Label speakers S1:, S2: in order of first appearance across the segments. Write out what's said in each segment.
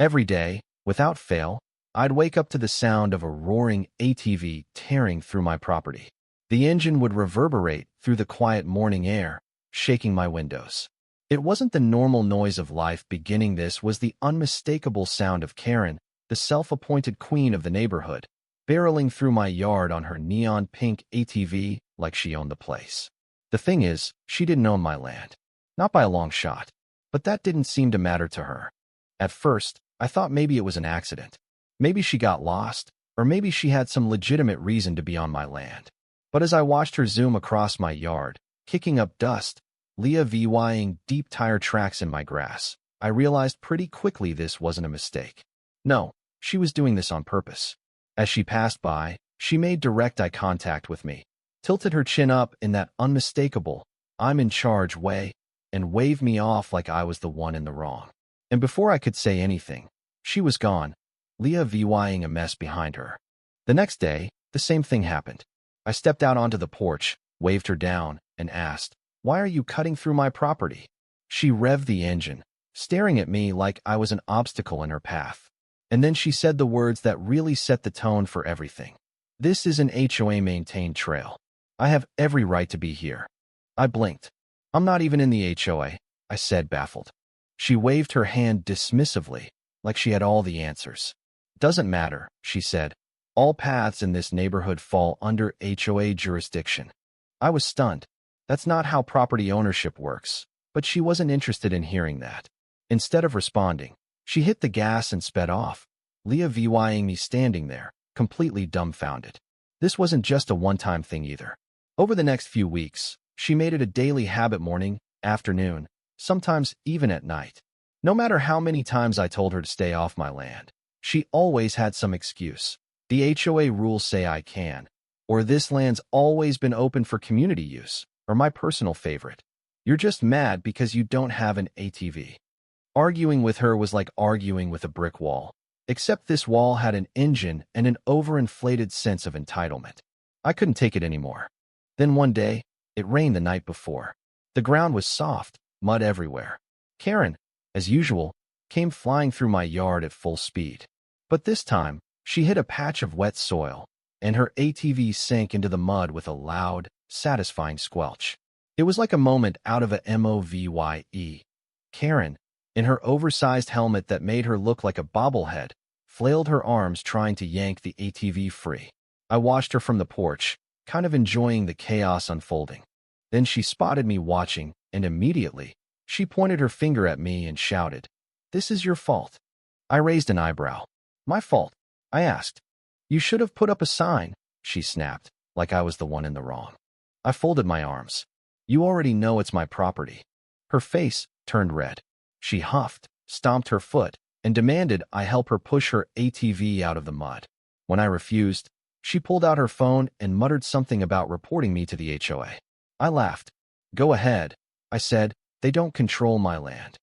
S1: Every day, without fail, I'd wake up to the sound of a roaring ATV tearing through my property. The engine would reverberate through the quiet morning air, shaking my windows. It wasn't the normal noise of life beginning. This was the unmistakable sound of Karen, the self-appointed queen of the neighborhood, barreling through my yard on her neon pink ATV like she owned the place. The thing is, she didn't own my land. Not by a long shot. But that didn't seem to matter to her. At first, I thought maybe it was an accident. Maybe she got lost, or maybe she had some legitimate reason to be on my land. But as I watched her zoom across my yard, kicking up dust, vying deep tire tracks in my grass, I realized pretty quickly this wasn't a mistake. No, she was doing this on purpose. As she passed by, she made direct eye contact with me, tilted her chin up in that unmistakable, I'm in charge way, and waved me off like I was the one in the wrong. And before I could say anything, she was gone, vying a mess behind her. The next day, the same thing happened. I stepped out onto the porch, waved her down, and asked, "Why are you cutting through my property?" She revved the engine, staring at me like I was an obstacle in her path. And then she said the words that really set the tone for everything. "This is an HOA-maintained trail. I have every right to be here." I blinked. "I'm not even in the HOA," I said, baffled. She waved her hand dismissively, like she had all the answers. "Doesn't matter," she said. "All paths in this neighborhood fall under HOA jurisdiction." I was stunned. That's not how property ownership works, but she wasn't interested in hearing that. Instead of responding, she hit the gas and sped off, vying me standing there, completely dumbfounded. This wasn't just a one-time thing either. Over the next few weeks, she made it a daily habit morning, afternoon, sometimes even at night. No matter how many times I told her to stay off my land, she always had some excuse. "The HOA rules say I can," or "this land's always been open for community use," or my personal favorite, "You're just mad because you don't have an ATV." Arguing with her was like arguing with a brick wall, except this wall had an engine and an overinflated sense of entitlement. I couldn't take it anymore. Then one day, it rained the night before. The ground was soft, mud everywhere. Karen, as usual, came flying through my yard at full speed. But this time, she hit a patch of wet soil, and her ATV sank into the mud with a loud, satisfying squelch. It was like a moment out of a movie. Karen, in her oversized helmet that made her look like a bobblehead, flailed her arms trying to yank the ATV free. I watched her from the porch, kind of enjoying the chaos unfolding. Then she spotted me watching, and immediately, she pointed her finger at me and shouted, "This is your fault." I raised an eyebrow. "My fault?" I asked. "You should have put up a sign," she snapped, like I was the one in the wrong. I folded my arms. "You already know it's my property." Her face turned red. She huffed, stomped her foot, and demanded I help her push her ATV out of the mud. When I refused, she pulled out her phone and muttered something about reporting me to the HOA. I laughed. "Go ahead," I said. "They don't control my land."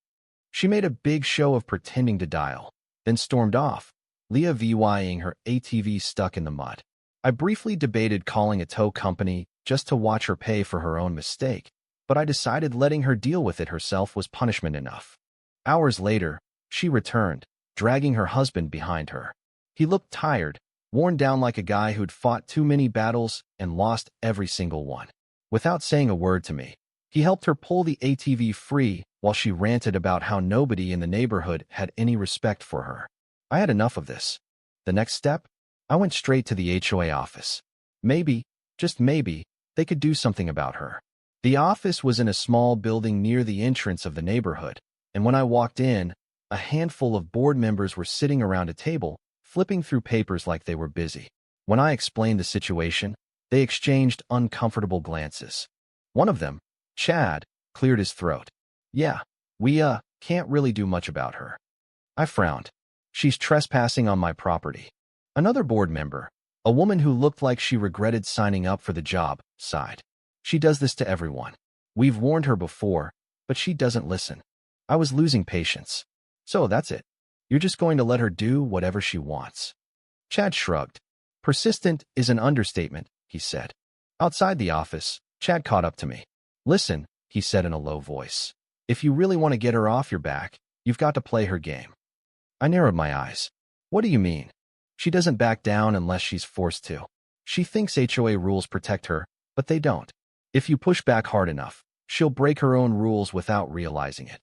S1: She made a big show of pretending to dial, then stormed off, vying her ATV stuck in the mud. I briefly debated calling a tow company just to watch her pay for her own mistake, but I decided letting her deal with it herself was punishment enough. Hours later, she returned, dragging her husband behind her. He looked tired, worn down like a guy who'd fought too many battles and lost every single one. Without saying a word to me, he helped her pull the ATV free while she ranted about how nobody in the neighborhood had any respect for her. I had enough of this. The next step? I went straight to the HOA office. Maybe, just maybe, they could do something about her. The office was in a small building near the entrance of the neighborhood, and when I walked in, a handful of board members were sitting around a table, flipping through papers like they were busy. When I explained the situation, they exchanged uncomfortable glances. One of them, Chad, cleared his throat. "Yeah, we can't really do much about her." I frowned. "She's trespassing on my property." Another board member, a woman who looked like she regretted signing up for the job, sighed. "She does this to everyone. We've warned her before, but she doesn't listen." I was losing patience. "So that's it. You're just going to let her do whatever she wants." Chad shrugged. "Persistent is an understatement," he said. Outside the office, Chad caught up to me. "Listen," he said in a low voice. "If you really want to get her off your back, you've got to play her game." I narrowed my eyes. What do you mean? She doesn't back down unless she's forced to. She thinks HOA rules protect her, but they don't. If you push back hard enough, she'll break her own rules without realizing it.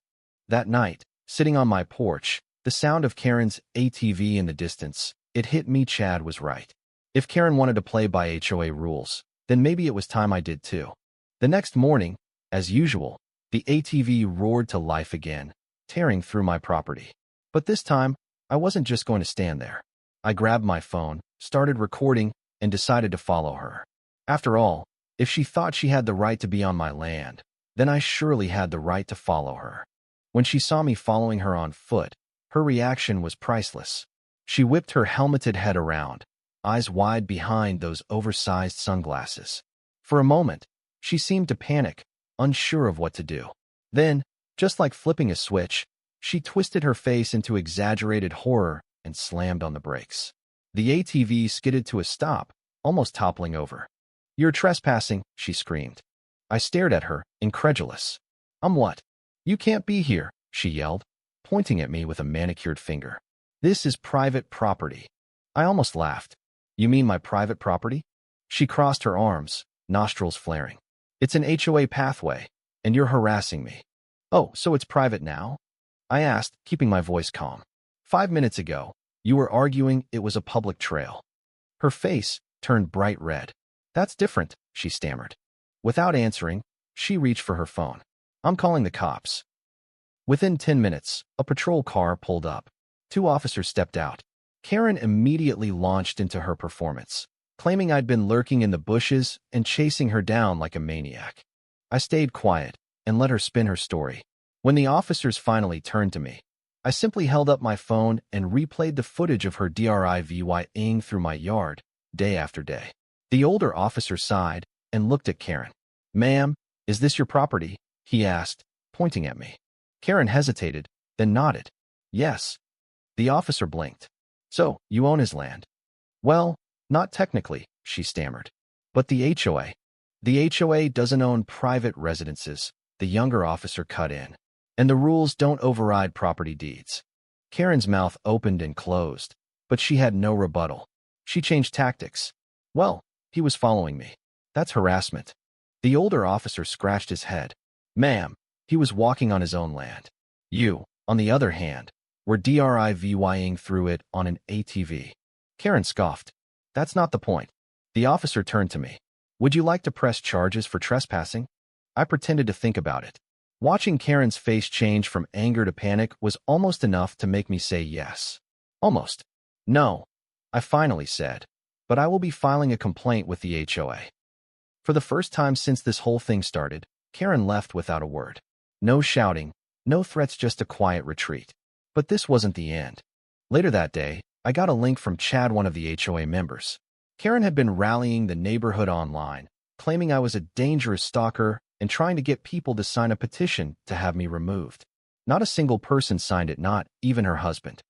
S1: That night, sitting on my porch, the sound of Karen's ATV in the distance, it hit me Chad was right. If Karen wanted to play by HOA rules, then maybe it was time I did too. The next morning, as usual, the ATV roared to life again, tearing through my property. But this time, I wasn't just going to stand there. I grabbed my phone, started recording, and decided to follow her. After all, if she thought she had the right to be on my land, then I surely had the right to follow her. When she saw me following her on foot, her reaction was priceless. She whipped her helmeted head around, eyes wide behind those oversized sunglasses. For a moment, she seemed to panic, unsure of what to do. Then, just like flipping a switch, she twisted her face into exaggerated horror and slammed on the brakes. The ATV skidded to a stop, almost toppling over. "You're trespassing," she screamed. I stared at her, incredulous. "I'm what?" "You can't be here," she yelled, pointing at me with a manicured finger. "This is private property." I almost laughed. "You mean my private property?" She crossed her arms, nostrils flaring. "It's an HOA pathway, and you're harassing me." "Oh, so it's private now?" I asked, keeping my voice calm. 5 minutes ago, you were arguing it was a public trail." Her face turned bright red. "That's different," she stammered. Without answering, she reached for her phone. "I'm calling the cops." Within 10 minutes, a patrol car pulled up. 2 officers stepped out. Karen immediately launched into her performance, claiming I'd been lurking in the bushes and chasing her down like a maniac. I stayed quiet and let her spin her story. When the officers finally turned to me, I simply held up my phone and replayed the footage of her driving through my yard, day after day. The older officer sighed and looked at Karen. "Ma'am, is this your property?" he asked, pointing at me. Karen hesitated, then nodded. "Yes." The officer blinked. "So, you own his land?" "Well, not technically," she stammered. "But the HOA." "The HOA doesn't own private residences," the younger officer cut in. "And the rules don't override property deeds." Karen's mouth opened and closed, but she had no rebuttal. She changed tactics. "Well, he was following me. That's harassment." The older officer scratched his head. "Ma'am, he was walking on his own land. You, on the other hand, were driving through it on an ATV." Karen scoffed. "That's not the point." The officer turned to me. "Would you like to press charges for trespassing?" I pretended to think about it. Watching Karen's face change from anger to panic was almost enough to make me say yes. Almost. "No," I finally said, "but I will be filing a complaint with the HOA." For the first time since this whole thing started, Karen left without a word. No shouting, no threats, just a quiet retreat. But this wasn't the end. Later that day, I got a link from Chad, one of the HOA members. Karen had been rallying the neighborhood online, claiming I was a dangerous stalker and trying to get people to sign a petition to have me removed. Not a single person signed it, not even her husband.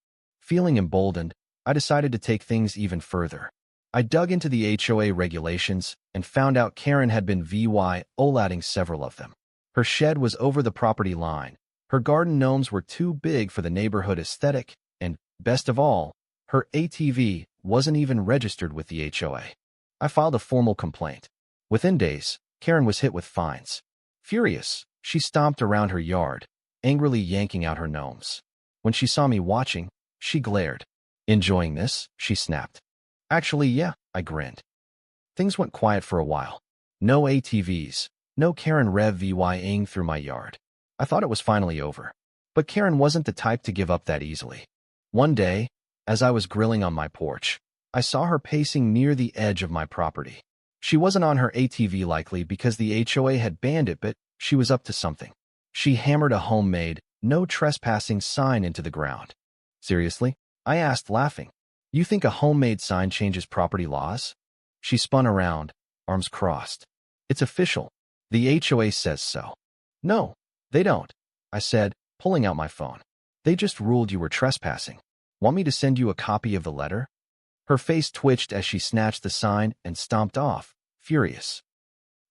S1: Feeling emboldened, I decided to take things even further. I dug into the HOA regulations and found out Karen had been violating several of them. Her shed was over the property line, her garden gnomes were too big for the neighborhood aesthetic, and, best of all, her ATV wasn't even registered with the HOA. I filed a formal complaint. Within days, Karen was hit with fines. Furious, she stomped around her yard, angrily yanking out her gnomes. When she saw me watching, she glared. "Enjoying this?" she snapped. "Actually, yeah," I grinned. Things went quiet for a while. No ATVs, no Karen revving through my yard. I thought it was finally over. But Karen wasn't the type to give up that easily. One day, as I was grilling on my porch, I saw her pacing near the edge of my property. She wasn't on her ATV, likely because the HOA had banned it, but she was up to something. She hammered a homemade, "No trespassing" sign into the ground. "Seriously?" I asked, laughing. "You think a homemade sign changes property laws?" She spun around, arms crossed. "It's official. The HOA says so." "No, they don't," I said, pulling out my phone. "They just ruled you were trespassing. Want me to send you a copy of the letter?" Her face twitched as she snatched the sign and stomped off, furious.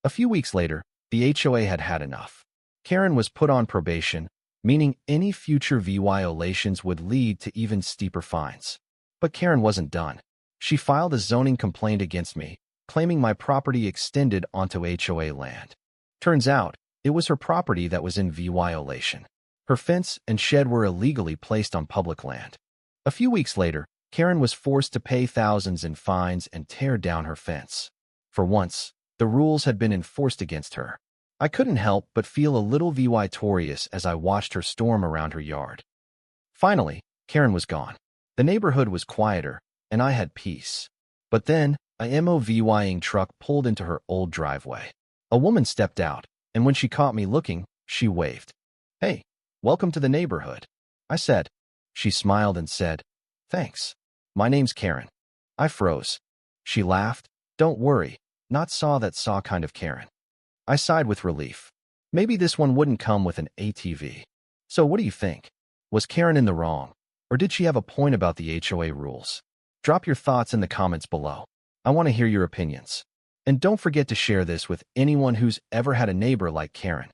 S1: A few weeks later, the HOA had had enough. Karen was put on probation, meaning any future violations would lead to even steeper fines. But Karen wasn't done. She filed a zoning complaint against me, claiming my property extended onto HOA land. Turns out, it was her property that was in violation. Her fence and shed were illegally placed on public land. A few weeks later, Karen was forced to pay thousands in fines and tear down her fence. For once, the rules had been enforced against her. I couldn't help but feel a little victorious as I watched her storm around her yard. Finally, Karen was gone. The neighborhood was quieter, and I had peace. But then, a MOVing truck pulled into her old driveway. A woman stepped out, and when she caught me looking, she waved. "Hey, welcome to the neighborhood," I said. She smiled and said, "Thanks. My name's Karen." I froze. She laughed. "Don't worry, not saw kind of Karen." I sighed with relief. Maybe this one wouldn't come with an ATV. So what do you think? Was Karen in the wrong? Or did she have a point about the HOA rules? Drop your thoughts in the comments below. I want to hear your opinions. And don't forget to share this with anyone who's ever had a neighbor like Karen.